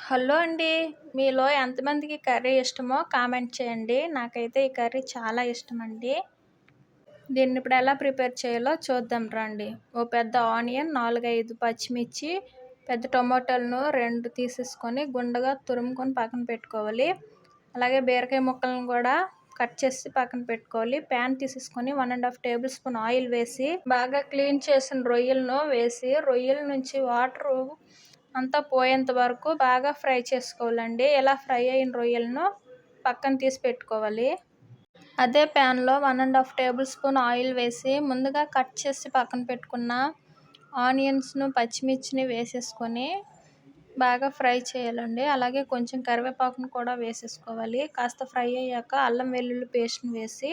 Hello అండి. మీలో ఎంతమందికి కర్రీ ఇష్టమో కామెంట్ చేయండి. నాకైతే ఈ కర్రీ చాలా ఇష్టమండి. దీన్ని ఇప్పుడు ఎలా ప్రిపేర్ చేయాలో చూద్దాం రండి. ఓ పెద్ద ఆనియన్, 4, 5 పచ్చిమిర్చి, పెద్ద టొమాటోలను 2 తీసేసుకొని గుండగా తురుముకొని పక్కన పెట్టుకోవాలి. అలాగే బీరకాయ ముక్కలను కూడా కట్ చేసి పక్కన పెట్టుకోవాలి. ప్యాన్ తీసేసుకొని 1½ టేబుల్ స్పూన్ ఆయిల్ వేసి బాగా క్లీన్ చేసిన రొయ్యలను వేసి రొయ్యల నుంచి వాటరు అంతా పోయేంత వరకు బాగా ఫ్రై చేసుకోవాలండి. ఇలా ఫ్రై అయిన రొయ్యలను పక్కన తీసి పెట్టుకోవాలి. అదే ప్యాన్లో 1½ టేబుల్ స్పూన్ ఆయిల్ వేసి ముందుగా కట్ చేసి పక్కన పెట్టుకున్న ఆనియన్స్ను పచ్చిమిర్చిని వేసేసుకొని బాగా ఫ్రై చేయాలండి. అలాగే కొంచెం కరివేపాకును కూడా వేసేసుకోవాలి. కాస్త ఫ్రై అయ్యాక అల్లం వెల్లుల్లి పేస్ట్ని వేసి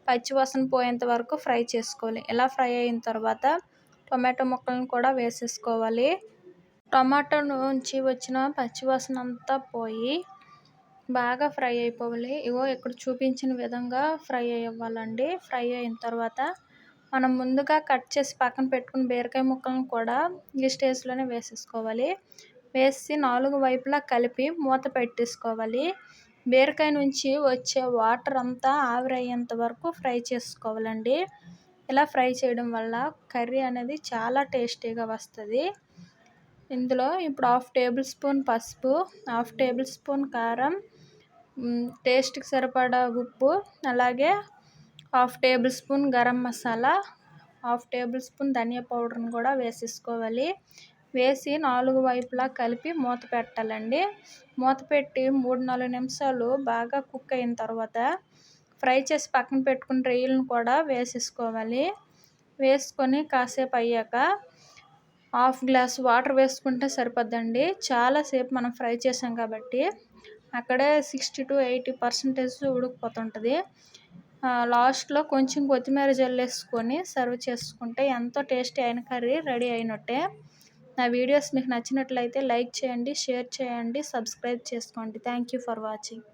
పచ్చివాసన పోయేంత వరకు ఫ్రై చేసుకోవాలి. ఇలా ఫ్రై అయిన తర్వాత టొమాటో ముక్కలను కూడా వేసేసుకోవాలి. టమాటో నుంచి వచ్చిన పచ్చివాసన అంతా పోయి బాగా ఫ్రై అయిపోవాలి. ఇక్కడ చూపించిన విధంగా ఫ్రై అవ్వాలండి. ఫ్రై అయిన తర్వాత మనం ముందుగా కట్ చేసి పక్కన పెట్టుకున్న బీరకాయ ముక్కలను కూడా ఈ స్టేజ్లోనే వేసేసుకోవాలి. వేసి 4 వైపులా కలిపి మూత పెట్టేసుకోవాలి. బీరకాయ నుంచి వచ్చే వాటర్ అంతా ఆవిరయ్యేంత వరకు ఫ్రై చేసుకోవాలండి. ఇలా ఫ్రై చేయడం వల్ల కర్రీ అనేది చాలా టేస్టీగా వస్తుంది. ఇందులో ఇప్పుడు 1/2 టేబుల్ స్పూన్ పసుపు, 1/2 టేబుల్ స్పూన్ కారం, టేస్ట్కి సరిపడా ఉప్పు, అలాగే 1/2 table spoon garam masala, 1/2 table spoon ధనియా పౌడర్ని కూడా వేసేసుకోవాలి. వేసి 4 వైపులా కలిపి మూత పెట్టాలండి. మూత పెట్టి 3-4 నిమిషాలు బాగా కుక్ అయిన తర్వాత ఫ్రై చేసి పక్కన పెట్టుకున్న రొయ్యలను కూడా వేసేసుకోవాలి. వేసుకొని కాసేపు అయ్యాక 1/2 గ్లాస్ వాటర్ వేసుకుంటే సరిపోద్దండి. చాలాసేపు మనం ఫ్రై చేసాం కాబట్టి అక్కడే 60 to 80% ఉడికిపోతుంటుంది. లాస్ట్లో కొంచెం కొత్తిమీర జల్లేసుకొని సర్వ్ చేసుకుంటే ఎంతో టేస్టీ అయిన కర్రీ రెడీ అయినట్టే. నా వీడియోస్ మీకు నచ్చినట్లయితే లైక్ చేయండి, షేర్ చేయండి, సబ్స్క్రైబ్ చేసుకోండి. Thank you for watching.